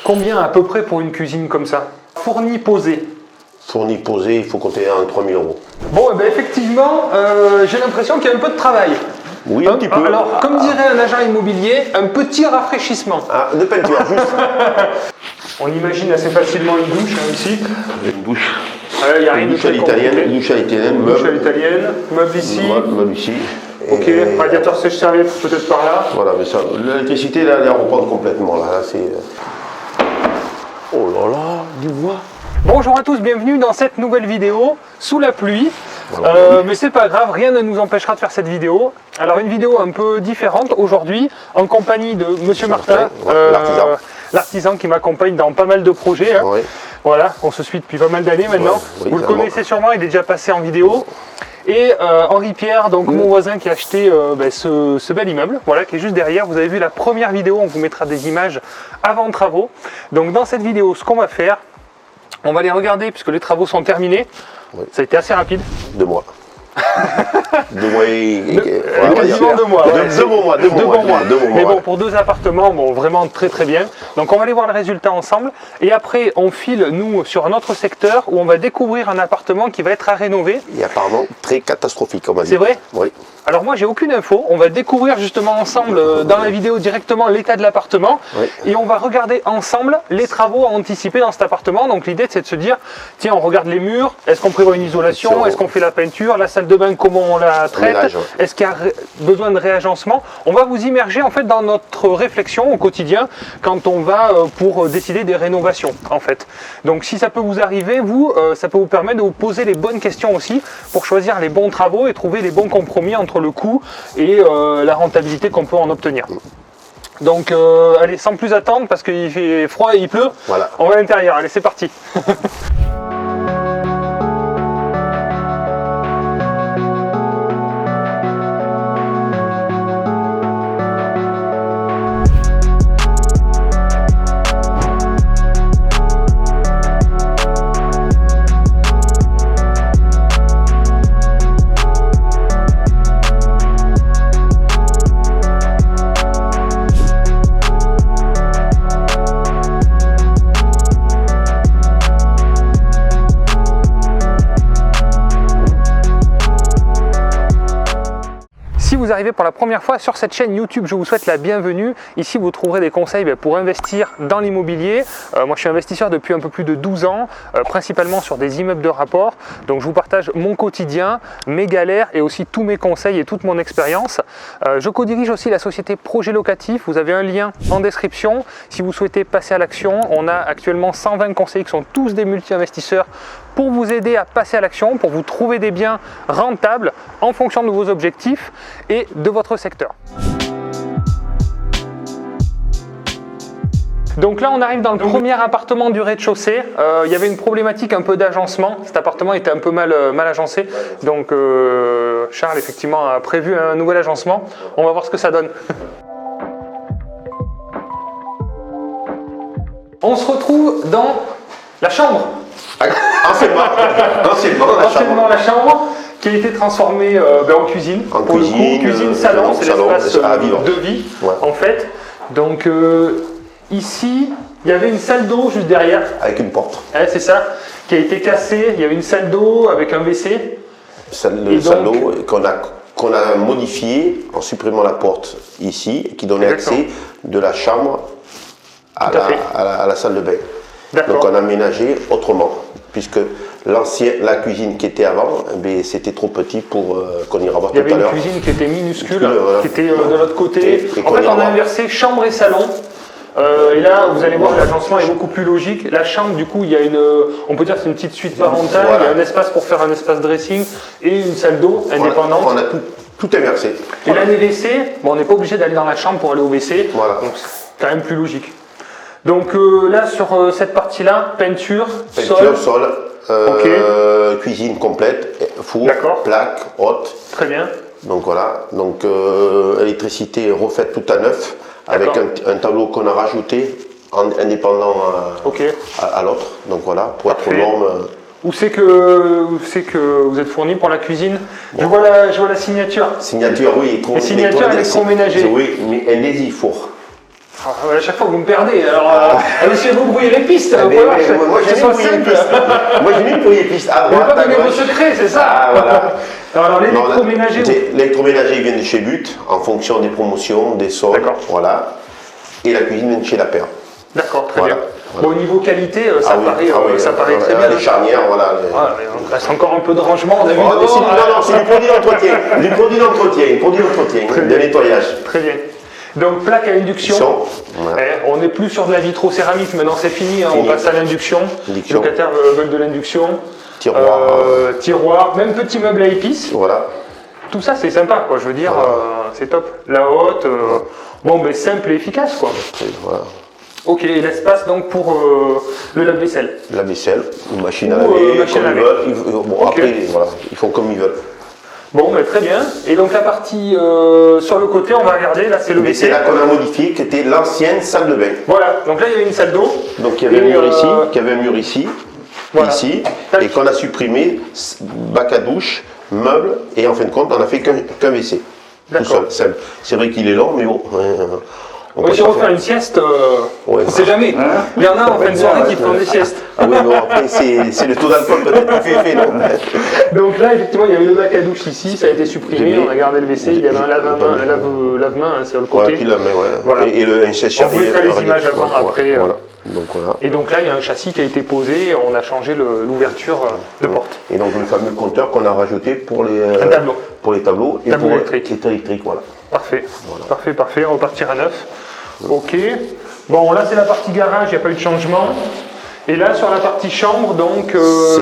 Combien à peu près pour une cuisine comme ça? Fourni, posé. Fourni, posé, il faut compter en 3 000 €. Bon, eh ben, effectivement, j'ai l'impression qu'il y a un peu de travail. Oui, un petit peu. Alors, comme dirait un agent immobilier, un petit rafraîchissement. Ah, de peinture, juste. On imagine assez facilement une douche hein, ici. Une douche. Il y a rien de très compliqué. Douche à l'italienne, Douche à l'italienne, meuble ici. Meuble ici. Ok, radiateur sèche-serviette peut-être par là. Voilà, mais ça, l'électricité, là, elle reprend complètement. Là, c'est... Oh là là, du bois. Bonjour à tous, bienvenue dans cette nouvelle vidéo sous la pluie. Mais c'est pas grave, rien ne nous empêchera de faire cette vidéo. Alors une vidéo un peu différente aujourd'hui en compagnie de Monsieur Martin, l'artisan qui m'accompagne dans pas mal de projets. Hein. Oui. Voilà, on se suit depuis pas mal d'années maintenant. Oui, vous le connaissez sûrement, il est déjà passé en vidéo. Et Henri Pierre, donc mon voisin qui a acheté ce bel immeuble, voilà, qui est juste derrière. Vous avez vu la première vidéo, on vous mettra des images avant travaux. Donc dans cette vidéo, ce qu'on va faire, on va les regarder puisque les travaux sont terminés. Oui. Ça a été assez rapide. 2 mois. 2 mois et... Quasiment 2 mois. Deux mois. Mais bon, pour 2 appartements, bon, vraiment très bien. Donc on va aller voir le résultat ensemble. Et après, on file, nous, sur un autre secteur où on va découvrir un appartement qui va être à rénover. Et apparemment, très catastrophique, on va dire. C'est vrai ? Oui. Alors moi, j'ai aucune info. On va découvrir justement ensemble dans la vidéo directement l'état de l'appartement. Oui. Et on va regarder ensemble les travaux à anticiper dans cet appartement. Donc l'idée, c'est de se dire, tiens, on regarde les murs. Est-ce qu'on prévoit une isolation? Est-ce qu'on fait la peinture? La salle de bain, comment on la traite? Est-ce qu'il y a besoin de réagencement? On va vous immerger en fait dans notre réflexion au quotidien quand on va pour décider des rénovations en fait. Donc si ça peut vous arriver, vous, ça peut vous permettre de vous poser les bonnes questions aussi pour choisir les bons travaux et trouver les bons compromis entre le coût et la rentabilité qu'on peut en obtenir. Donc allez, sans plus attendre parce qu'il fait froid et il pleut, voilà. On va à l'intérieur, allez c'est parti. Si vous arrivez pour la première fois sur cette chaîne YouTube, je vous souhaite la bienvenue. Ici, vous trouverez des conseils pour investir dans l'immobilier. Moi, je suis investisseur depuis un peu plus de 12 ans, principalement sur des immeubles de rapport. Donc, je vous partage mon quotidien, mes galères et aussi tous mes conseils et toute mon expérience. Je co-dirige aussi la société Projet Locatif. Vous avez un lien en description. Si vous souhaitez passer à l'action, on a actuellement 120 conseillers qui sont tous des multi-investisseurs pour vous aider à passer à l'action, pour vous trouver des biens rentables en fonction de vos objectifs et de votre secteur. Donc là, on arrive dans le premier appartement du rez-de-chaussée. Il y avait une problématique un peu d'agencement. Cet appartement était un peu mal agencé. Donc Charles, effectivement, a prévu un nouvel agencement. On va voir ce que ça donne. On se retrouve dans la chambre. Anciennement la chambre qui a été transformée en cuisine. Pour le coup, cuisine, salon, c'est l'espace de vie en fait. Donc ici, il y avait une salle d'eau juste derrière. Avec une porte. Ouais, c'est ça, qui a été cassée. Il y avait une salle d'eau avec un WC. Salle d'eau qu'on a modifié en supprimant la porte ici, qui donnait accès de la chambre à la salle de bain. Donc on a aménagé autrement, puisque la cuisine qui était avant, c'était trop petit pour qu'on ira voir tout à l'heure. Il y avait une cuisine qui était minuscule, qui était de l'autre côté. En fait, on a inversé chambre et salon. Et là, vous allez voir, l'agencement est beaucoup plus logique. La chambre, du coup, il y a on peut dire que c'est une petite suite parentale. Il y a un espace pour faire un espace dressing et une salle d'eau indépendante. On a tout inversé. Et là, les WC, on n'est pas obligé d'aller dans la chambre pour aller au WC. Voilà. Donc, c'est quand même plus logique. Donc là, sur cette partie-là, peinture, sol. Cuisine complète, four, plaque, haute. Très bien. Donc voilà, donc électricité refaite tout à neuf, avec un tableau qu'on a rajouté, indépendant à l'autre. Donc voilà, pour être aux normes. Où c'est que vous êtes fourni pour la cuisine? Je vois la signature. Signature, oui. Les signatures électroménagers. Oui, mais un four. À chaque fois vous me perdez, alors laissez-vous brouiller les pistes. Moi j'ai mis brouiller les pistes à droite. Vous n'avez pas donné vos secrets, c'est ça? Ah voilà. Alors l'électroménager. L'électroménager vient de chez But en fonction des promotions, des soldes. Voilà. Et la cuisine vient de chez La Perle. D'accord, très bien. Bon, au niveau qualité, ça paraît très bien. Les charnières, voilà. Il reste encore un peu de rangement, on a vu. Non, c'est du produit d'entretien, de nettoyage. Très bien. Donc plaque à induction. On n'est plus sur de la vitrocéramique, maintenant c'est fini, on passe à l'induction. Les locataires veulent de l'induction. Tiroir, même petit meuble à épices. Voilà. Tout ça c'est sympa, quoi. Je veux dire, c'est top. La haute, simple et efficace, quoi. Voilà. Ok, et l'espace donc pour le lave-vaisselle. La vaisselle, une machine à laver, comme ils veulent. Après, voilà, ils font comme ils veulent. Bon, très bien. Et donc la partie sur le côté, on va regarder, là c'est le WC. C'est là qu'on a modifié, qui était l'ancienne salle de bain. Voilà, donc là il y avait une salle d'eau. Donc il y avait un mur ici, ici, et qu'on a supprimé, bac à douche, meubles, et en fin de compte, on a fait qu'un WC. Tout seul. C'est vrai qu'il est long, mais bon. Si on veut faire une sieste, on ne sait jamais. Il y en a en fin de soirée qui font des siestes. Ah oui, bon, après, c'est le taux d'alcool peut-être qui fait effet, non? Donc là, effectivement, il y avait le bac à douche ici, ça a été supprimé, on a gardé le WC, il y avait un lave-main sur le côté. Voilà. Et le on pouvait faire les images avant, après. Voilà. Et donc là, il y a un châssis qui a été posé, on a changé l'ouverture de porte. Et donc le fameux compteur qu'on a rajouté pour les tableaux et pour l'électrique. Voilà. Parfait, parfait, on va partir à neuf. Ok. Bon, là c'est la partie garage, il n'y a pas eu de changement. Et là sur la partie chambre, donc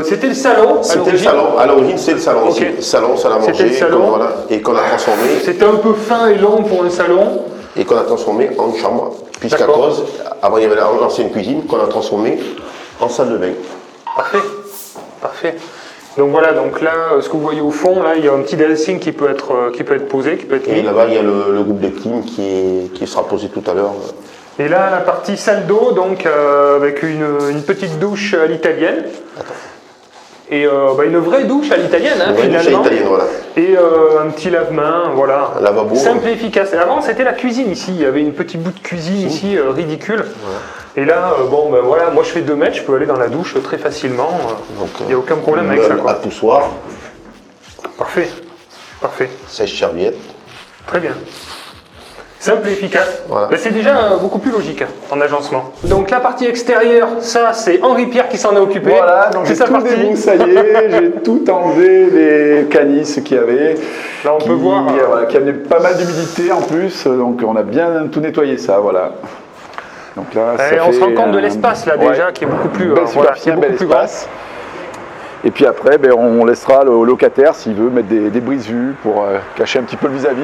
c'était le salon. C'était le salon. À l'origine, c'est le salon. Okay. Salon, salle à manger, et qu'on a transformé. C'était un peu fin et long pour le salon. Et qu'on a transformé en chambre. Puisqu'à cause, avant il y avait l'ancienne cuisine qu'on a transformée en salle de bain. Parfait. Donc voilà, donc là, ce que vous voyez au fond, là, il y a un petit dressing qui peut être posé, qui peut être mis. Et là-bas, il y a le groupe de clim qui sera posé tout à l'heure. Et là, la partie salle d'eau, donc avec une petite douche à l'italienne. Et une vraie douche à l'italienne, finalement. Et un petit lave-main, voilà. Un lavabo. Simple et efficace. Et avant, c'était la cuisine ici. Il y avait une petite bout de cuisine ici, ridicule. Ouais. Et là, voilà, moi je fais 2 mètres, je peux aller dans la douche très facilement. Il n'y a aucun problème avec ça, quoi. À poussoir. Parfait. Sèche-serviette. Très bien. Simple et efficace. Voilà. C'est déjà beaucoup plus logique en agencement. Donc la partie extérieure, ça c'est Henri Pierre qui s'en est occupé. Voilà, donc j'ai tout débroussaillé, j'ai tout enlevé, les canisses qu'il y avait. Là on peut voir. Qui amenait pas mal d'humidité en plus, donc on a bien tout nettoyé ça, voilà. Donc là, on se rend compte de l'espace là déjà qui est beaucoup plus, plus grand. Et puis après, on laissera le locataire s'il veut mettre des brises-vues pour cacher un petit peu le vis-à-vis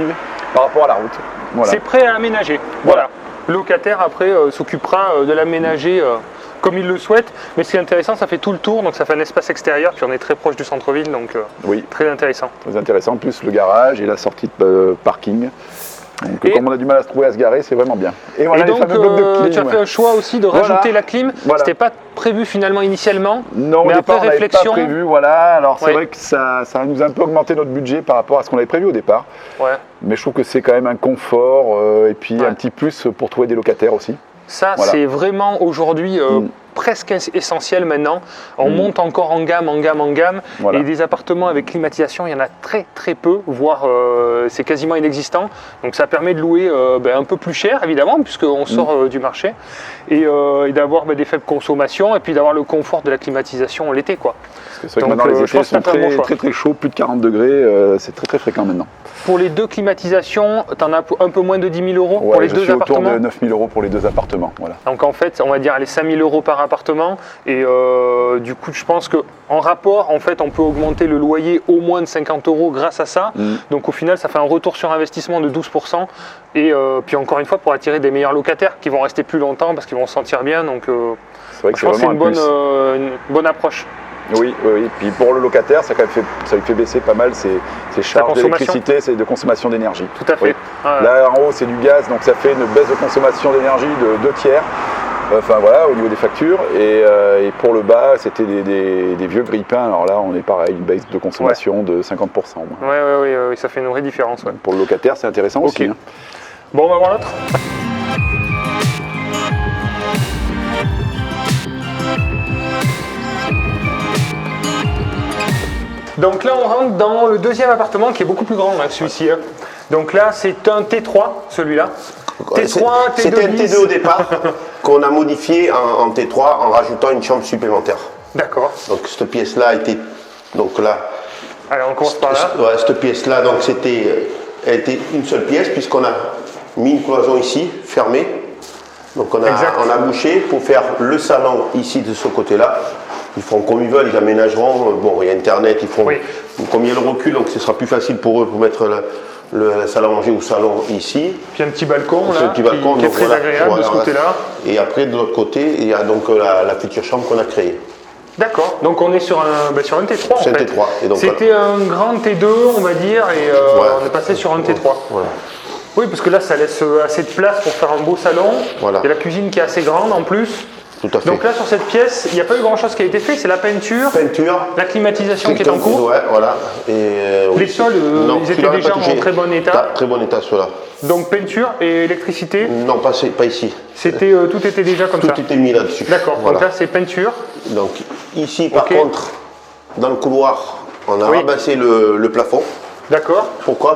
par rapport à la route. Voilà. C'est prêt à aménager. Voilà. Le locataire après s'occupera de l'aménager comme il le souhaite. Mais ce qui est intéressant, ça fait tout le tour, donc ça fait un espace extérieur, puis on est très proche du centre-ville, donc très intéressant. Très intéressant, plus le garage et la sortie de parking. Donc, comme on a du mal à se trouver à se garer, c'est vraiment bien. Et donc, les fameux blocs de clim, tu as fait un choix aussi de rajouter la clim. Voilà. C'était pas prévu finalement initialement. Non, mais après réflexion, on n'avait pas prévu. Voilà. Alors c'est vrai que ça nous a un peu augmenté notre budget par rapport à ce qu'on avait prévu au départ. Ouais. Mais je trouve que c'est quand même un confort et puis un petit plus pour trouver des locataires aussi. Ça, c'est vraiment aujourd'hui presque essentiel maintenant. On monte encore en gamme. Voilà. Et des appartements avec climatisation, il y en a très très peu, voire c'est quasiment inexistant. Donc ça permet de louer un peu plus cher, évidemment, puisqu'on sort du marché. Et d'avoir des faibles consommations et puis d'avoir le confort de la climatisation l'été, quoi. C'est vrai que maintenant les étés sont très chauds, plus de 40 degrés, c'est très fréquent maintenant. Pour les 2 climatisations, tu en as un peu moins de 10 000 € pour les 2 appartements. Autour de 9 000 € pour les 2 appartements. Voilà. Donc en fait, on va dire 5 000 € par appartement. Et du coup, je pense qu'en rapport, en fait, on peut augmenter le loyer au moins de 50 € grâce à ça. Donc au final, ça fait un retour sur investissement de 12%. Et puis encore une fois, pour attirer des meilleurs locataires qui vont rester plus longtemps parce qu'ils vont se sentir bien. Donc je pense que c'est une bonne approche. Oui. Puis pour le locataire, ça lui fait baisser pas mal ses charges d'électricité, de consommation d'énergie. Tout à fait. Là, en haut, c'est du gaz, donc ça fait une baisse de consommation d'énergie de 2 tiers. Enfin voilà, au niveau des factures. Et pour le bas, c'était des vieux grille-pains. Alors là, on est pareil, une baisse de consommation de 50%. Oui, ça fait une vraie différence. Pour le locataire, c'est intéressant aussi. Hein. Bon, on va voir l'autre. Donc là, on rentre dans le deuxième appartement qui est beaucoup plus grand, celui-ci. Hein. Donc là, c'est un T3, celui-là. T3, T2. C'était un T2 au départ qu'on a modifié en T3 en rajoutant une chambre supplémentaire. D'accord. Donc cette pièce-là était. Donc là. Allez, on commence par là. Ouais, cette pièce-là, donc elle était une seule pièce puisqu'on a mis une cloison ici, fermée. Donc on a bouché pour faire le salon ici de ce côté-là. Ils feront comme ils veulent, ils aménageront. Bon, il y a Internet, ils feront comme il y a le recul, donc ce sera plus facile pour eux pour mettre la salle à manger ou salon ici. Puis un petit balcon là, qui est très agréable de ce côté-là. Et après, de l'autre côté, il y a donc la future chambre qu'on a créée. D'accord, donc on est sur un T3 en fait. T3. C'était un grand T2 on va dire et on est passé sur un T3. Voilà. Oui, parce que là ça laisse assez de place pour faire un beau salon. Voilà. Il y a la cuisine qui est assez grande en plus. Tout à fait. Donc là sur cette pièce, il n'y a pas eu grand chose qui a été fait, c'est la peinture, la climatisation qui est en cours. Ouais, voilà. Les sols, ils étaient déjà en très bon état. Très bon état ceux-là. Donc peinture et électricité. Non, pas ici. C'était tout était déjà comme ça. Tout était mis là-dessus. D'accord. Donc là c'est peinture. Donc ici par contre, dans le couloir, on a rabaissé le plafond. D'accord. Pourquoi?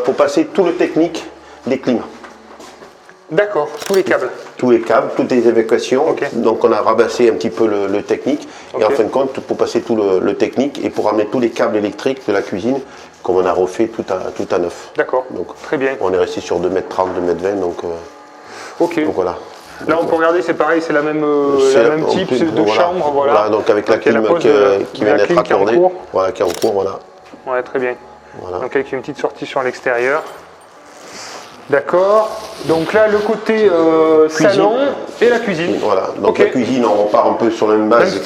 Pour passer tout le technique des clims. D'accord, tous les câbles. Tous les câbles, toutes les évacuations. Donc on a rabassé un petit peu le technique. Et en fin de compte, pour passer tout le technique et pour amener tous les câbles électriques de la cuisine, comme on a refait tout à neuf. D'accord, très bien. On est resté sur 2,30 m, 2,20 m. Donc voilà. Là on peut regarder, c'est pareil, c'est la même type de chambre. Voilà, donc avec la clim qui vient d'être accordée. Voilà, qui est en cours, voilà. Ouais, très bien. Voilà. Donc avec une petite sortie sur l'extérieur. D'accord. Donc là, le côté salon et la cuisine. Voilà. Donc la cuisine, on repart un peu sur la même base.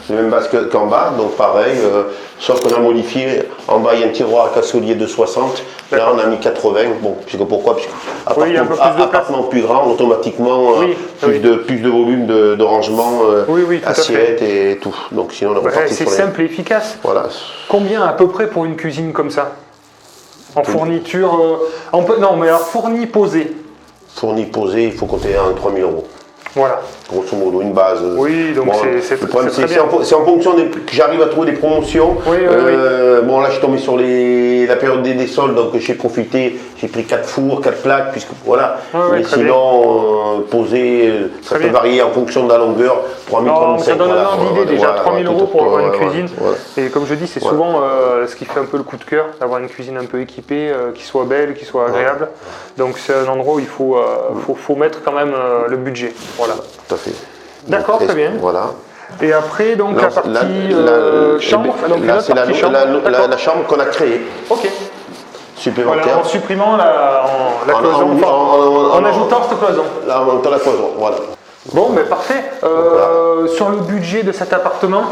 La même base qu'en bas. Donc pareil, sauf qu'on a modifié. En bas, il y a un tiroir à cassollier de 60. Là, on a mis 80. Bon, pourquoi? Puisque appartement plus grand, automatiquement, plus de volume de rangement, assiette et tout. Donc sinon, on est reparti sur c'est simple et efficace. Voilà. Combien à peu près pour une cuisine comme ça? En fourniture, non mais alors fourni posé. Fourni posé, il faut compter à 3 000 €. Voilà. Grosso modo, une base. Oui, donc c'est très bien. C'est en fonction que j'arrive à trouver des promotions. Bon, là, je suis tombé sur la période des soldes, donc j'ai profité. J'ai pris 4 fours, 4 plaques, puisque voilà. Mais sinon, posé, ça peut varier en fonction de la longueur. 3 000, 3 500. Ça donne un ordre d'idée déjà. 3 000 € pour avoir une cuisine. Et comme je dis, c'est souvent ce qui fait un peu le coup de cœur, d'avoir une cuisine un peu équipée, qui soit belle, qui soit agréable. Donc c'est un endroit où il faut mettre quand même le budget. Voilà. Tout à fait. D'accord, très bien. Voilà. Et après, donc la partie chambre, là c'est la chambre qu'on a créée. Ok. Supplémentaire. Voilà, en supprimant la cloison, en ajoutant cette cloison. Là, en ajoutant la cloison, voilà. Bon, mais parfait. Sur le budget de cet appartement,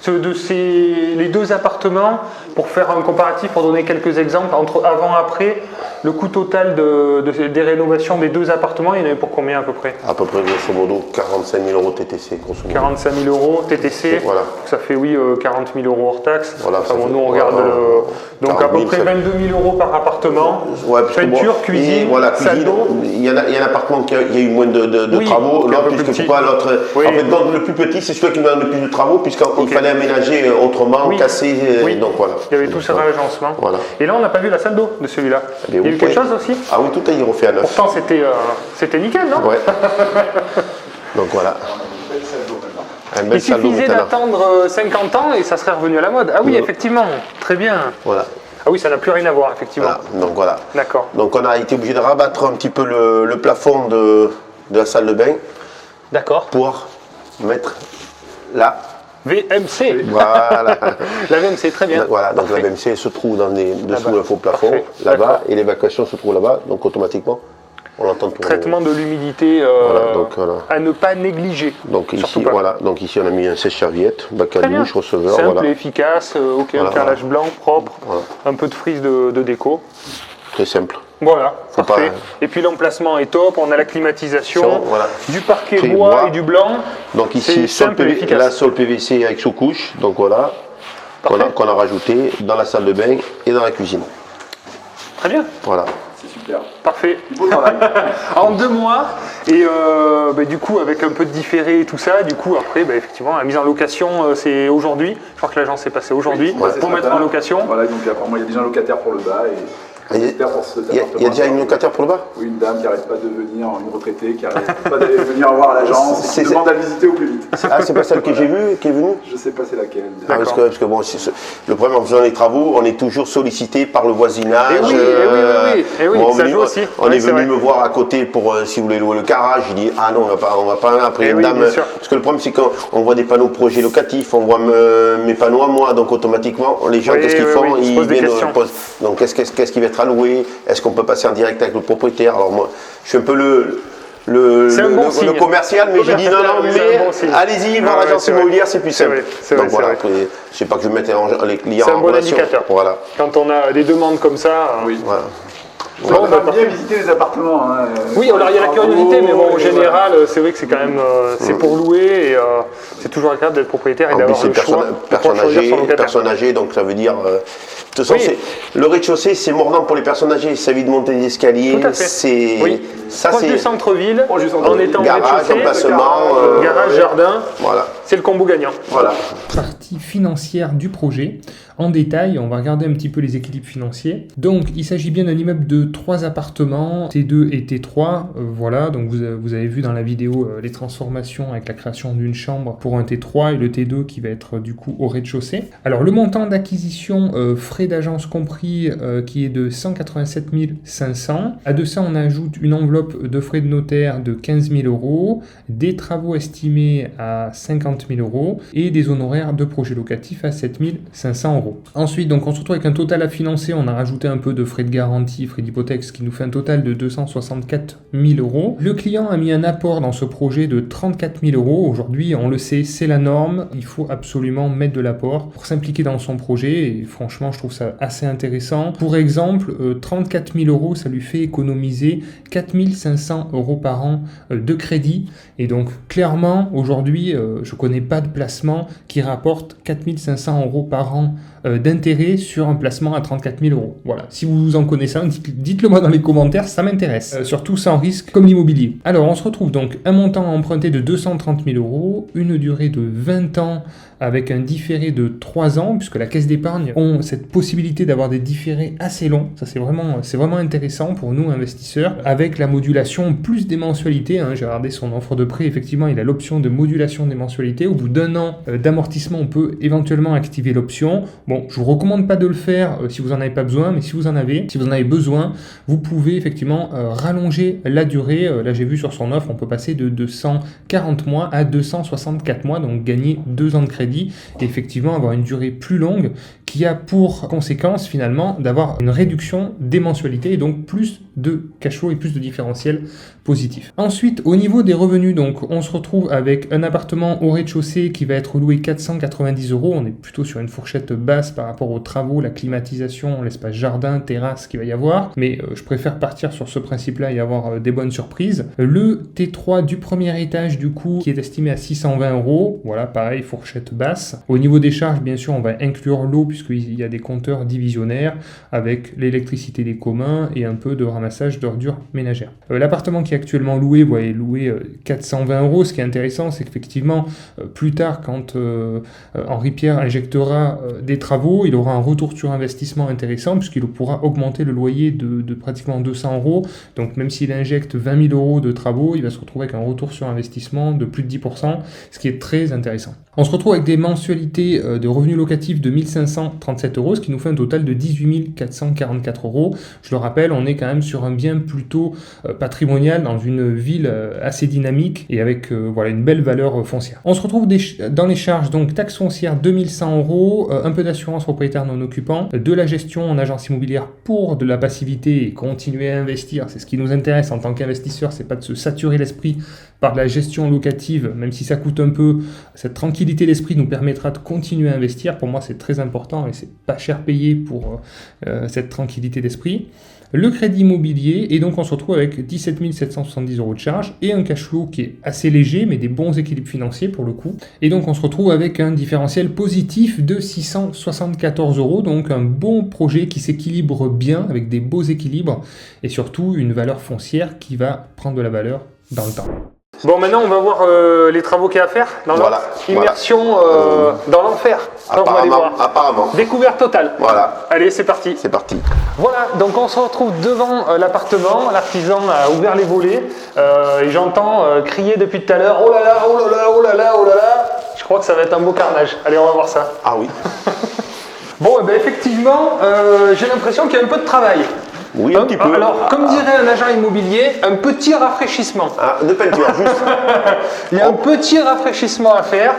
les deux appartements, pour faire un comparatif, pour donner quelques exemples, entre avant et après, le coût total des rénovations des deux appartements, il y en avait pour combien à peu près? À peu près, grosso modo, 45 000 € TTC, grosso modo. 45 000 € TTC, voilà. Ça fait 40 000 € hors taxe. Voilà, enfin, nous on regarde donc à peu près 22 000 € par appartement, peinture, cuisine, salle d'eau. Il y a un appartement qui a eu moins de travaux, l'autre, en fait, donc, le plus petit, c'est celui qui nous donne le plus de travaux, puisqu'il fallait aménager autrement, casser, donc voilà. Il y avait tout ce réagencement. Voilà. Et là, on n'a pas vu la salle d'eau de celui-là. Il y a eu quelque chose aussi? Ah oui, tout a été refait à neuf. Pourtant, c'était nickel, non? Ouais. Donc voilà. Il suffisait d'attendre 50 ans et ça serait revenu à la mode. Ah oui, effectivement, très bien. Voilà. Ah oui, ça n'a plus rien à voir, effectivement. Voilà. Donc voilà. D'accord. Donc on a été obligé de rabattre un petit peu le plafond de la salle de bain. D'accord. Pour mettre là. VMC. Voilà. La VMC, très bien. Voilà, donc la VMC se trouve dessous le faux plafond, là-bas, et l'évacuation se trouve là-bas, donc automatiquement, on l'entend tout. Traitement de l'humidité à ne pas négliger. Donc ici, donc ici on a mis un sèche-serviette, bac à douche, receveur. Simple et efficace, aucun carrelage blanc, propre, un peu de frise de déco. Très simple. Voilà, parfait. Et puis l'emplacement est top, on a la climatisation, du parquet bois et du blanc. Donc ici, la sol PVC avec sous-couche, donc voilà, qu'on a rajouté dans la salle de bain et dans la cuisine. Très bien. Voilà. super. Parfait. Beau travail. En 2 mois, et du coup, avec un peu de différé et tout ça, du coup, après, effectivement, la mise en location, c'est aujourd'hui. Je crois que l'agence est passée aujourd'hui pour mettre en location. Voilà, donc apparemment, il y a déjà un locataire pour le bas. Il y a déjà une locataire pour le bas? Oui, une dame qui n'arrête pas de venir, une retraitée qui n'arrête pas d'aller venir voir à l'agence et qui demande à le visiter au plus vite. Ah, c'est pas celle que j'ai vue qui est venue? Je sais pas c'est laquelle. Ah, parce que bon, le problème en faisant les travaux, on est toujours sollicité par le voisinage. Et oui, ça joue aussi. On est venu me voir à côté pour si vous voulez louer le garage. Il dit ah non, on va pas après une dame. Parce que le problème c'est quand on voit des panneaux projets locatifs, on voit mes panneaux à moi, donc automatiquement les gens qu'est-ce qu'ils font? Ils viennent donc qu'est-ce qui va être alloué? Est-ce qu'on peut passer en direct avec le propriétaire? Alors moi, je suis un peu le commercial, mais j'ai dit non, mais allez-y, voir l'agence immobilière, c'est plus simple. Donc voilà, après, je sais pas que je mette les clients en relation. C'est un bon indicateur. Voilà. Quand on a des demandes comme ça. Oui. Voilà. On va bien visiter les appartements. Hein. Oui, alors il y a la curiosité, mais bon, en général, c'est vrai que c'est quand même c'est pour louer et c'est toujours agréable d'être propriétaire et d'avoir le choix. Personne âgée, donc ça veut dire. De toute façon, le rez-de-chaussée, c'est mordant pour les personnes âgées. Ça évite de monter des escaliers. Tout à fait. Proche du centre-ville, en étant au rez-de-chaussée, garage, jardin. Voilà. C'est le combo gagnant. Voilà. Partie financière du projet. En détail, on va regarder un petit peu les équilibres financiers. Donc, il s'agit bien d'un immeuble de 3 appartements, T2 et T3. Voilà, donc vous avez vu dans la vidéo les transformations avec la création d'une chambre pour un T3 et le T2 qui va être du coup au rez-de-chaussée. Alors, le montant d'acquisition, frais d'agence compris, qui est de 187 500. À de ça, on ajoute une enveloppe de frais de notaire de 15 000 €, des travaux estimés à 50 000 € et des honoraires de projet locatif à 7 500 €. Ensuite, donc, on se retrouve avec un total à financer. On a rajouté un peu de frais de garantie, frais d'hypothèque, ce qui nous fait un total de 264 000 €. Le client a mis un apport dans ce projet de 34 000 €. Aujourd'hui, on le sait, c'est la norme. Il faut absolument mettre de l'apport pour s'impliquer dans son projet. Et franchement, je trouve ça assez intéressant. Pour exemple, 34 000 €, ça lui fait économiser 4 500 € par an de crédit. Et donc, clairement, aujourd'hui, je ne connais pas de placement qui rapporte 4 500 € par an d'intérêt sur un placement à 34 000 €. Voilà. Si vous en connaissez un, dites-le moi dans les commentaires, ça m'intéresse. Surtout sans risque comme l'immobilier. Alors, on se retrouve donc un montant emprunté de 230 000 €, une durée de 20 ans avec un différé de 3 ans, puisque la caisse d'épargne ont cette possibilité d'avoir des différés assez longs. Ça, c'est vraiment intéressant pour nous, investisseurs, avec la modulation plus des mensualités. J'ai regardé son offre de prêt, effectivement, il a l'option de modulation des mensualités. Au bout d'un an d'amortissement, on peut éventuellement activer l'option. Bon, je vous recommande pas de le faire si vous en avez pas besoin, mais si vous en avez besoin, vous pouvez effectivement rallonger la durée. Là, j'ai vu sur son offre, on peut passer de 240 mois à 264 mois, donc gagner 2 ans de crédit et effectivement avoir une durée plus longue qui a pour conséquence finalement d'avoir une réduction des mensualités et donc plus de cash flow et plus de différentiel positif. Ensuite, au niveau des revenus, donc on se retrouve avec un appartement au rez-de-chaussée qui va être loué 490 €. On est plutôt sur une fourchette basse par rapport aux travaux, la climatisation, l'espace jardin, terrasse qu'il va y avoir, mais je préfère partir sur ce principe-là et avoir des bonnes surprises. Le T3 du premier étage du coup qui est estimé à 620 €. Voilà, pareil, fourchette basse. Au niveau des charges, bien sûr, on va inclure l'eau puisqu'il y a des compteurs divisionnaires avec l'électricité des communs et un peu de ramassage d'ordures ménagères. L'appartement qui est actuellement loué, vous voyez, loué 420 €. Ce qui est intéressant, c'est qu'effectivement, plus tard, quand Henri Pierre injectera des travaux, il aura un retour sur investissement intéressant puisqu'il pourra augmenter le loyer de pratiquement 200 €. Donc même s'il injecte 20 000 € de travaux, il va se retrouver avec un retour sur investissement de plus de 10%, ce qui est très intéressant. On se retrouve avec des mensualités de revenus locatifs de 1 537 €, ce qui nous fait un total de 18 444 €. Je le rappelle, on est quand même sur un bien plutôt patrimonial dans une ville assez dynamique et avec une belle valeur foncière. On se retrouve dans les charges, donc taxe foncière 2100 €, un peu d'assurance propriétaire non occupant, de la gestion en agence immobilière pour de la passivité et continuer à investir. C'est ce qui nous intéresse en tant qu'investisseur, c'est pas de se saturer l'esprit par de la gestion locative, même si ça coûte un peu. Cette tranquillité d'esprit nous permettra de continuer à investir. Pour moi, c'est très important temps et c'est pas cher payé pour cette tranquillité d'esprit. Le crédit immobilier, et donc on se retrouve avec 17 770 € de charge et un cash flow qui est assez léger, mais des bons équilibres financiers pour le coup. Et donc on se retrouve avec un différentiel positif de 674 €, donc un bon projet qui s'équilibre bien, avec des beaux équilibres, et surtout une valeur foncière qui va prendre de la valeur dans le temps. Bon, maintenant on va voir les travaux qu'il y a à faire dans Voilà, notre immersion dans l'enfer. Donc, on va aller voir. Apparemment. Découverte totale. Voilà, Allez, c'est parti. c'est parti. Voilà, donc on se retrouve devant l'appartement. L'artisan a ouvert les volets et j'entends crier depuis tout à l'heure: oh là là, oh là là, oh là là, oh là là. Je crois que ça va être un beau carnage. Allez, on va voir ça. Ah oui. Bon, eh ben, effectivement, j'ai l'impression qu'il y a un peu de travail. Oui, un petit peu. Alors, comme dirait un agent immobilier, un petit rafraîchissement. Ah, de peinture, juste. Il y a un petit rafraîchissement à faire,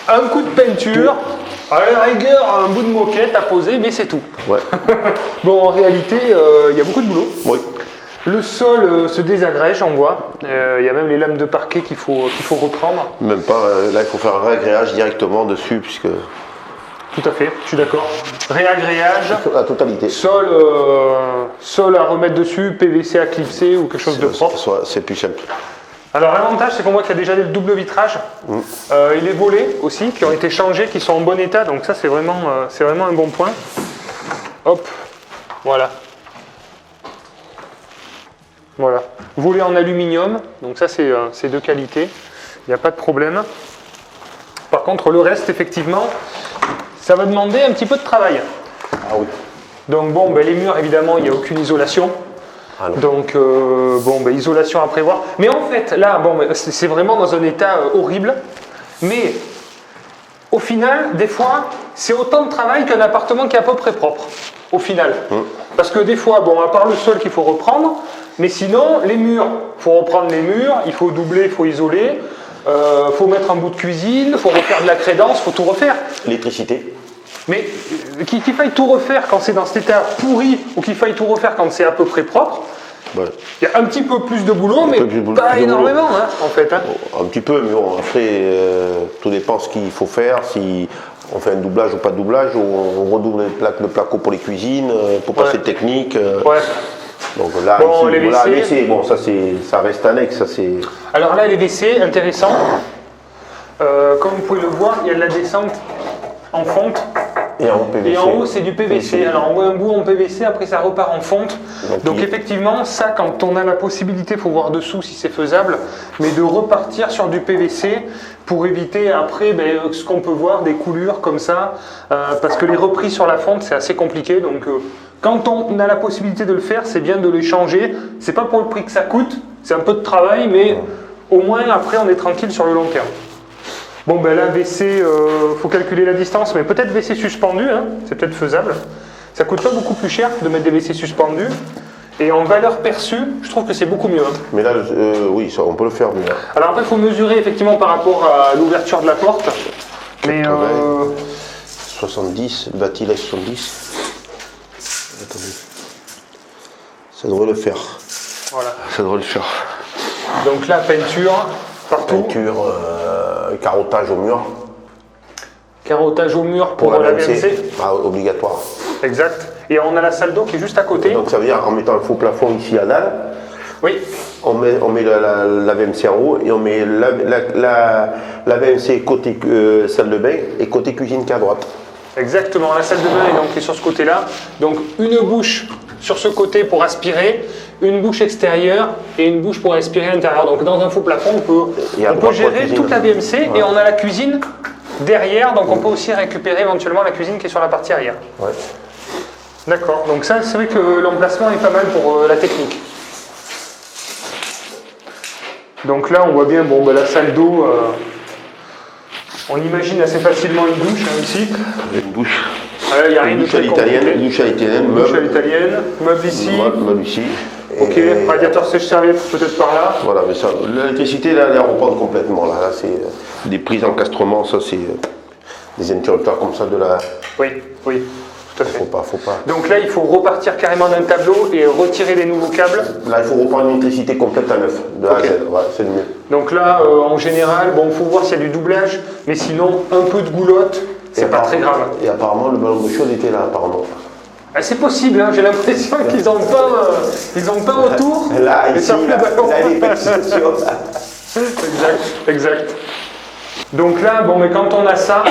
un coup de peinture, à la rigueur, un bout de moquette à poser, mais c'est tout. Ouais. Bon, en réalité, il y a beaucoup de boulot. Oui. Le sol se désagrège, on voit. Il y a même les lames de parquet qu'il faut reprendre. Même pas. Là, il faut faire un réagréage directement dessus, puisque. Tout à fait, je suis d'accord. Réagréage, La totalité. sol à remettre dessus, PVC à clipser ou quelque chose de propre. C'est plus simple. Alors l'avantage, c'est qu'on voit qu'il y a déjà le double vitrage et les volets aussi qui ont été changés, qui sont en bon état. Donc ça, c'est vraiment un bon point. Hop, voilà. Voilà. Volets en aluminium, donc ça c'est de qualité. Il n'y a pas de problème. Par contre, le reste, effectivement, ça va demander un petit peu de travail. Ah oui. Donc bon, ben, les murs, évidemment, il n'y a aucune isolation. Ah non. Donc bon, ben, isolation à prévoir. Mais en fait, là, bon, ben, c'est vraiment dans un état horrible. Mais au final, des fois, c'est autant de travail qu'un appartement qui est à peu près propre. Au final. Parce que des fois, bon, à part le sol qu'il faut reprendre, mais sinon, les murs, il faut reprendre les murs, il faut doubler, il faut isoler. Faut mettre un bout de cuisine, faut refaire de la crédence, faut tout refaire. L'électricité. Mais qu'il faille tout refaire quand c'est dans cet état pourri ou qu'il faille tout refaire quand c'est à peu près propre, il y a un petit peu plus de boulot, mais pas énormément hein, en fait. Hein. Un petit peu, mais bon, après, tout dépend ce qu'il faut faire, si on fait un doublage ou pas de doublage, ou on redouble le placo pour les cuisines, pour passer de technique. Ouais. Donc là, bon, ici, les voilà, WC, WC, bon, ça reste annexe. Ça, alors là, les WC, intéressant. Comme vous pouvez le voir, il y a de la descente en fonte. Et en haut, PVC. Et en haut, c'est du PVC. Alors, on voit un bout en PVC, après ça repart en fonte. Donc effectivement, ça, quand on a la possibilité, il faut voir dessous si c'est faisable, mais de repartir sur du PVC pour éviter après ce qu'on peut voir, des coulures comme ça, parce que les reprises sur la fonte, c'est assez compliqué. Donc, quand on a la possibilité de le faire, c'est bien de les changer. C'est pas pour le prix que ça coûte, c'est un peu de travail, mais au moins après, on est tranquille sur le long terme. Bon, ben là, WC, faut calculer la distance, mais peut-être WC suspendu, hein, c'est peut-être faisable. Ça coûte pas beaucoup plus cher de mettre des WC suspendus. Et en valeur perçue, je trouve que c'est beaucoup mieux. Hein. Mais là, oui, ça, on peut le faire. Mais... Alors après, il faut mesurer effectivement par rapport à l'ouverture de la porte. Mais 70, le bâti là 70. Attendez. Ça devrait le faire. Voilà. Ça devrait le faire. Donc là, peinture partout. Peinture, carottage au mur. Carottage au mur pour la VMC. Ah, obligatoire. Exact. Et on a la salle d'eau qui est juste à côté. Donc ça veut dire en mettant un faux plafond ici à dalle, oui. on met la VMC en haut et on met la VMC côté salle de bain et côté cuisine qui est à droite. Exactement, la salle de bain est donc sur ce côté-là. Donc une bouche sur ce côté pour aspirer, une bouche extérieure et une bouche pour aspirer à l'intérieur. Donc dans un faux plafond, on peut gérer toute la VMC et on a la cuisine derrière, donc on peut aussi récupérer éventuellement la cuisine qui est sur la partie arrière. Ouais. D'accord, donc ça c'est vrai que l'emplacement est pas mal pour la technique. Donc là on voit bien la salle d'eau, on imagine assez facilement une douche ici. Une douche. Il y a rien de très compliqué. Douche à l'italienne, meuble ici. Meuble ici. Ok, radiateur sèche-serviette peut-être par là. Voilà, mais ça, l'électricité là, elle reprend complètement. Là c'est des prises d'encastrement, ça c'est des interrupteurs comme ça de la. Oui, tout à fait. Faut pas. Donc là, il faut repartir carrément d'un tableau et retirer les nouveaux câbles. Là, il faut reprendre une électricité complète à neuf, de A à Z. Ouais, c'est le mieux. Donc là, en général, il faut voir s'il y a du doublage, mais sinon, un peu de goulotte c'est pas très grave. Et apparemment, le ballon d'eau chaude était là, apparemment. C'est possible, hein, j'ai l'impression qu'ils ont peint autour. Là, ici, là, les pétitions. Exact. Donc là, bon, mais quand on a ça,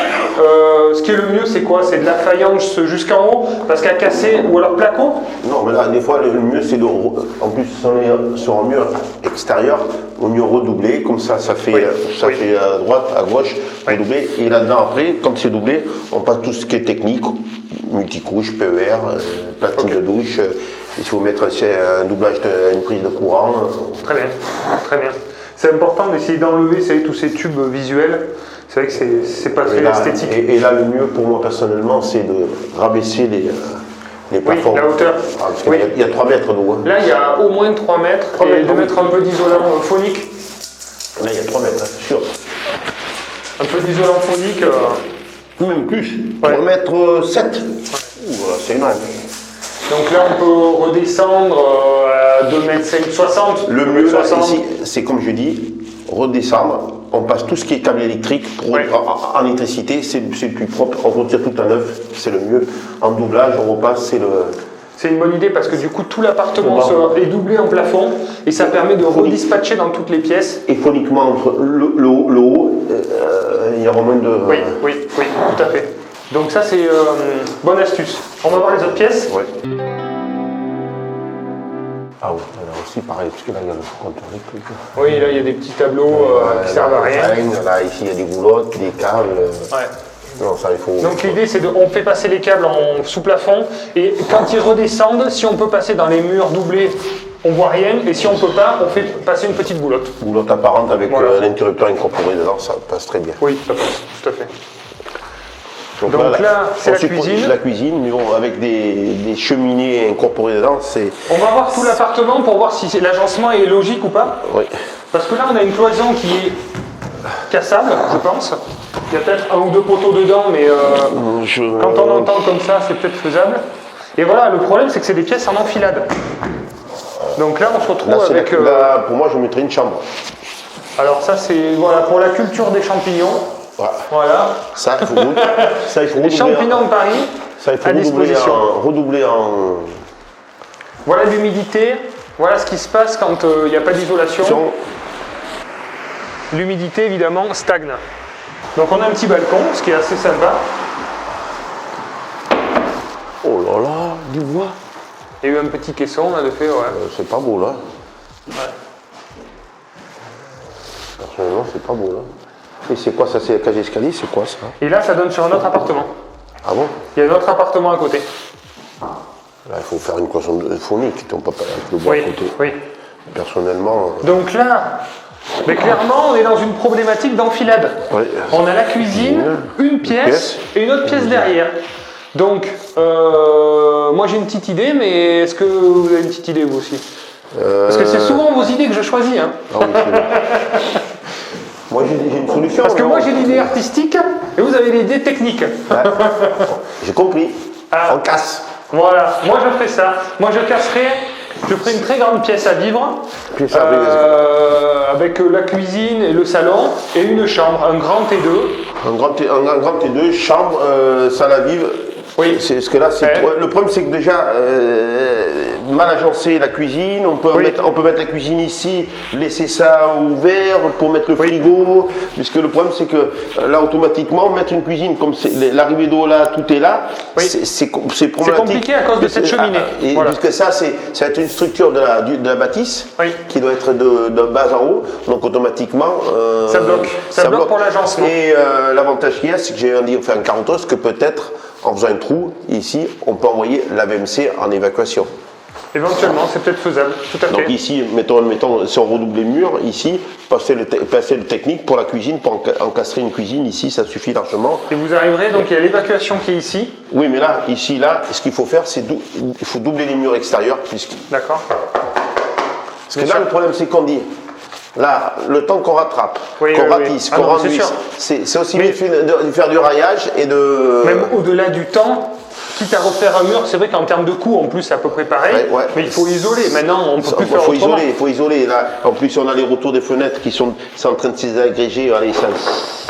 ce qui est le mieux, c'est quoi? C'est de la faïence jusqu'en haut, parce qu'à casser, ou alors placo? Non, mais là, des fois, le mieux, c'est de. En plus, si on est sur un mur extérieur, au mieux redoubler, comme ça fait à droite, à gauche, redoubler. Et là-dedans, après, quand c'est doublé, on passe tout ce qui est technique, multicouche, PER, platine de douche. Il faut mettre un doublage, une prise de courant. Très bien, très bien. C'est important d'essayer d'enlever tous ces tubes visuels. C'est vrai que c'est pas très esthétique. Et là, le mieux pour moi personnellement, c'est de rabaisser les plafonds. La hauteur. Parce qu'il y a 3 mètres d'eau. Hein. Là, il y a au moins 3 mètres. Et de mettre un peu d'isolant phonique. Là, il y a 3 mètres, sûr. Un peu d'isolant phonique. Même plus. 3 mètres 7. C'est énorme. Donc là, on peut redescendre à 2,60 m. Le mieux, là, ici, c'est comme je dis, redescendre. On passe tout ce qui est câble électrique en électricité, c'est le plus propre. On retire tout à neuf, c'est le mieux. En doublage, on repasse, c'est le. C'est une bonne idée parce que du coup, tout l'appartement est doublé en plafond et ça permet de redispatcher dans toutes les pièces. Et phoniquement, entre le haut, il y aura moins de. Oui, tout à fait. Donc ça, c'est bonne astuce. On va voir les autres pièces. Oui. Ah oui, là aussi pareil, parce que là il y a le compteur électrique. Oui, là il y a des petits tableaux qui servent à rien. Là, ici il y a des goulottes, des câbles. Non, ça il faut. Donc l'idée c'est on fait passer les câbles en sous plafond et quand ils redescendent, si on peut passer dans les murs doublés, on voit rien et si on peut pas, on fait passer une petite goulotte. Goulotte apparente avec l'interrupteur incorporé dedans, ça passe très bien. Oui, ça passe, tout à fait. Donc voilà, là, c'est la cuisine. La cuisine, mais bon, avec des cheminées incorporées dedans, c'est. On va voir tout l'appartement pour voir si l'agencement est logique ou pas. Oui. Parce que là, on a une cloison qui est cassable, je pense. Il y a peut-être 1 ou 2 poteaux dedans, mais quand on entend comme ça, c'est peut-être faisable. Et voilà, le problème, c'est que c'est des pièces en enfilade. Donc là, on se retrouve avec. Là, pour moi, je mettrais une chambre. Alors ça, c'est pour la culture des champignons. Voilà. Ça, il faut redoubler. Les champignons de Paris, ça, il faut à disposition. redoubler en. Voilà l'humidité. Voilà ce qui se passe quand il n'y a pas d'isolation. L'humidité, évidemment, stagne. Donc on a un petit balcon, ce qui est assez sympa. Oh là là, du bois. Il y a eu un petit caisson, là, de fait, c'est pas beau, là. Ouais. Personnellement, c'est pas beau, là. Et c'est quoi ça? C'est la cage d'escalier? C'est quoi ça? Et là, ça donne sur un autre appartement. Ah bon? Il y a un autre appartement à côté. Là, il faut faire une cloison phonique, on peut pas avec le bois à côté. Oui. Personnellement. Donc là, mais clairement, on est dans une problématique d'enfilade. Oui. On a la cuisine, une pièce et une autre pièce derrière. Donc, moi j'ai une petite idée, mais est-ce que vous avez une petite idée vous aussi? Parce que c'est souvent vos idées que je choisis. Hein. Ah oui, c'est vrai. Moi j'ai une solution. Parce que moi j'ai l'idée artistique et vous avez l'idée technique. Ouais. J'ai compris. On casse. Voilà, moi je ferai ça. Moi je ferai une très grande pièce à vivre. Avec la cuisine et le salon et une chambre, un grand T2. Un grand T2, chambre, salle à vivre. Oui. C'est ce que là, le problème c'est que déjà mal agencé la cuisine, on peut mettre la cuisine ici, laisser ça ouvert pour mettre le frigo, puisque le problème c'est que là automatiquement mettre une cuisine comme l'arrivée d'eau là, tout est là, c'est problématique. C'est compliqué à cause de cette cheminée. Et puisque ça va être une structure de la bâtisse qui doit être de bas en haut, donc automatiquement ça bloque pour l'agencement. Et l'avantage qu'il y a, c'est que j'ai fait un 40 os que peut-être en faisant un trou, ici, on peut envoyer la VMC en évacuation. Éventuellement, c'est peut-être faisable, tout à fait. Donc ici, mettons, si on redouble les murs, ici, passer le technique pour la cuisine, pour encastrer une cuisine, ici, ça suffit largement. Et vous arriverez, donc il y a l'évacuation qui est ici. Oui, mais là, ce qu'il faut faire, c'est il faut doubler les murs extérieurs. D'accord. Parce que là, le problème, c'est qu'on dit, là, le temps qu'on rattrape, qu'on ratisse, qu'on renduise, c'est aussi mieux de faire du raillage et de... Même au-delà du temps, quitte à refaire un mur, c'est vrai qu'en termes de coût, en plus, c'est à peu près pareil. Ouais. Mais il faut isoler. Maintenant, on peut plus faire autrement. Il faut isoler. Là, en plus, on a les retours des fenêtres qui sont en train de s'agréger. Allez, ça.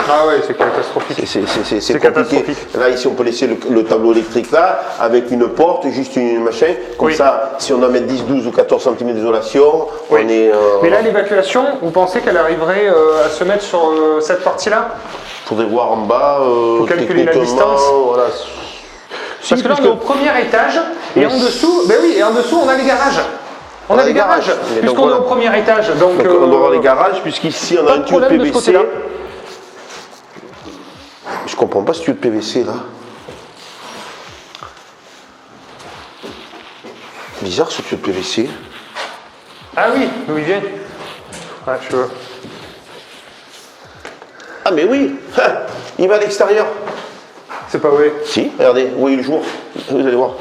Ah ouais, c'est catastrophique. C'est compliqué. Là, ici, on peut laisser le tableau électrique là, avec une porte, juste une machin. Comme ça, si on doit mettre 10, 12 ou 14 cm d'isolation, on est. Mais là, l'évacuation, vous pensez qu'elle arriverait à se mettre sur cette partie-là? Il faudrait voir en bas. Faut calculer la distance. Voilà. Parce que là, on est au premier étage, et en dessous, on a les garages. On a les garages, puisqu'on est au premier étage. Donc on doit avoir les garages, puisqu'ici, on a un tuyau de PVC. Je comprends pas ce tuyau de PVC là. Bizarre ce tuyau de PVC. Ah oui, d'où il vient? Ah, je veux. Ah mais oui, il va à l'extérieur. C'est pas vrai. Si, regardez, vous voyez le jour, vous allez voir.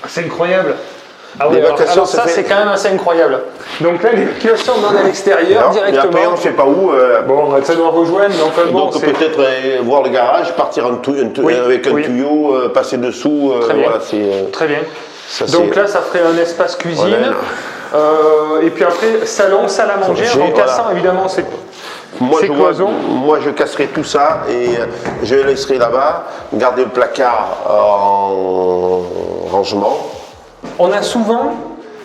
C'est incroyable. Ah oui, l'évacuation, ça c'est quand même assez incroyable. Donc là, l'évacuation on en est à l'extérieur directement. Mais après, on ne sait pas où. Bon, ça doit rejoindre. Donc peut-être voir le garage, partir avec un tuyau, passer dessous. Très bien. Voilà, très bien. Donc là, ça ferait un espace cuisine. Voilà. Et puis après, salon, salle à manger. En cassant évidemment ces cloisons. Moi, je casserai tout ça et je le laisserai là-bas, garder le placard en rangement. On a souvent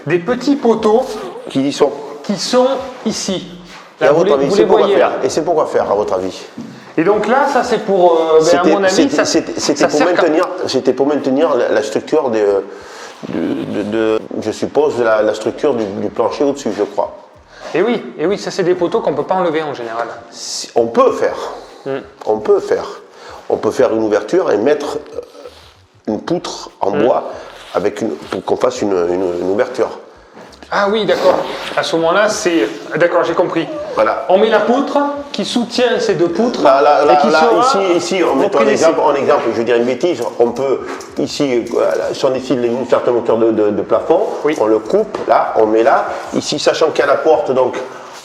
des petits poteaux qui sont ici. Là, vous les voyez là. Et c'est pour quoi faire, à votre avis? Et donc là, ça c'est pour, à mon avis, c'était pour maintenir la structure je suppose, la structure du plancher au-dessus, je crois. Et oui, ça c'est des poteaux qu'on ne peut pas enlever en général. On peut faire. On peut faire une ouverture et mettre une poutre en bois pour qu'on fasse une ouverture. Ah oui, d'accord. À ce moment-là, c'est... D'accord, j'ai compris. Voilà. On met la poutre qui soutient ces deux poutres. Ici, on met un exemple, je veux dire une bêtise, on peut, ici, si on décide une certaine hauteur de plafond, on le coupe, là, on met là. Ici, sachant qu'il y a la porte, donc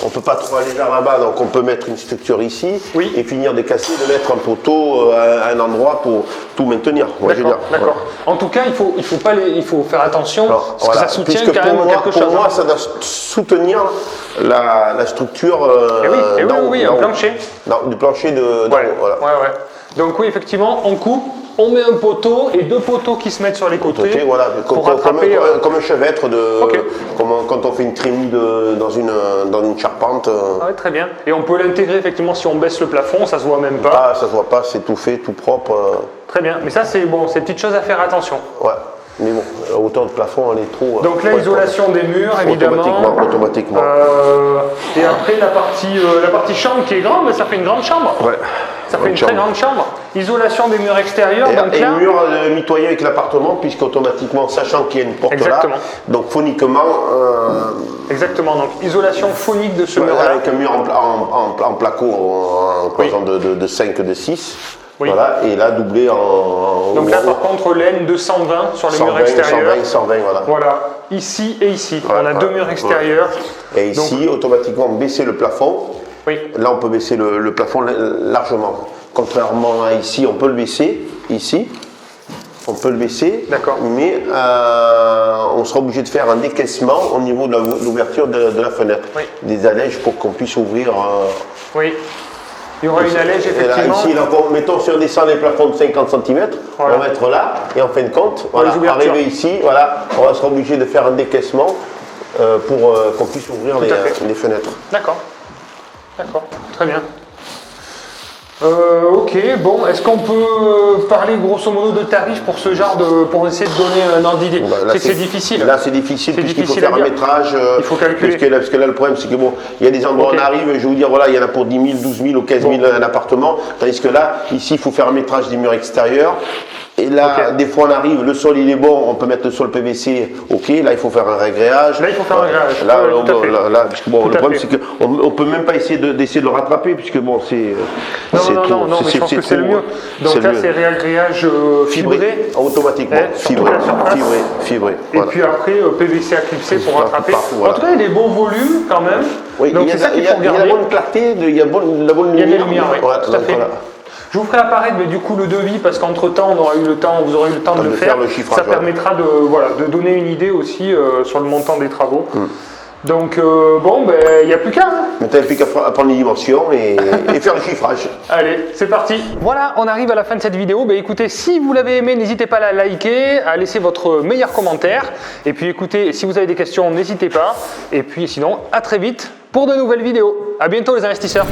on ne peut pas trop aller vers là-bas, donc on peut mettre une structure ici et finir de casser, de mettre un poteau à un endroit pour tout maintenir. D'accord. En tout cas, il faut faire attention parce que ça soutient quand même quelque chose. Pour moi, ça doit soutenir la structure un plancher. Du plancher de... Donc oui, effectivement, on coupe, on met un poteau et deux poteaux qui se mettent sur les côtés pour rattraper... Comme un chevêtre, quand on fait une trémie dans une charpente. Ouais, très bien. Et on peut l'intégrer effectivement si on baisse le plafond, ça se voit même pas. Ça se voit pas, c'est tout fait, tout propre. Très bien, mais ça c'est bon, c'est petites choses à faire attention. Ouais. Mais bon, la hauteur de plafond, elle est trop... Donc là, isolation des murs, évidemment. Automatiquement. Et après, la partie chambre qui est grande, mais ça fait une grande chambre. Ouais. Ça fait une très grande chambre. Isolation des murs extérieurs. Et murs mitoyens avec l'appartement, puisqu'automatiquement, sachant qu'il y a une porte là, donc phoniquement... Exactement, donc isolation phonique de ce mur-là. Avec un mur en placo, en cloison de 5, de 6. Voilà, et là doublé en... Donc là par contre laine de 120 sur le mur extérieur. 120, voilà. Voilà, ici et ici, on a deux murs extérieurs. Et ici, automatiquement, baisser le plafond. Oui. Là, on peut baisser le plafond largement. Contrairement à ici, on peut le baisser, ici. On peut le baisser, mais on sera obligé de faire un décaissement au niveau de l'ouverture de la fenêtre. Des allèges pour qu'on puisse ouvrir... Oui. Il y aura une allège, effectivement. Là, ici, mettons, si on descend les plafonds de 50 cm, on va mettre là, et en fin de compte, arriver ici, on sera obligé de faire un décaissement pour qu'on puisse ouvrir les fenêtres. D'accord, très bien. Ok, bon, est-ce qu'on peut parler grosso modo de tarifs pour ce genre pour essayer de donner un ordre d'idée? C'est difficile. Là, c'est difficile puisqu'il faut faire un métrage. Il faut calculer. Parce que là, le problème, c'est que bon, il y a des endroits où on arrive, je vais vous dire, voilà, il y en a pour 10 000, 12 000 ou 15 000 un appartement. Tandis que là, ici, il faut faire un métrage des murs extérieurs. Et là, des fois, on arrive, le sol, il est bon, on peut mettre le sol PVC, ok. Là, il faut faire un régréage. Là, il faut faire un régréage. Le problème, c'est qu'on ne peut même pas essayer de le rattraper, puisque bon, c'est... Non, mais je pense que c'est le mieux. Donc là, c'est réagréage fibré. Automatiquement, fibré. Et puis après, PVC à clipser pour rattraper. En tout cas, il y a des bons volumes quand même. Oui, donc c'est ça qu'il faut regarder. Il y a la bonne clarté, il y a la bonne lumière. Il y a des lumières, oui, tout à fait. Je vous ferai apparaître mais du coup le devis parce qu'entre temps vous aurez eu le temps de le faire. Ça permettra de donner une idée aussi sur le montant des travaux. Donc bon, il n'y a plus qu'à. Maintenant, il n'y a plus qu'à prendre les dimensions et faire le chiffrage. Allez, c'est parti. Voilà, on arrive à la fin de cette vidéo. Écoutez, si vous l'avez aimé, n'hésitez pas à la liker, à laisser votre meilleur commentaire. Et puis écoutez, si vous avez des questions, n'hésitez pas. Et puis sinon, à très vite pour de nouvelles vidéos. À bientôt les investisseurs.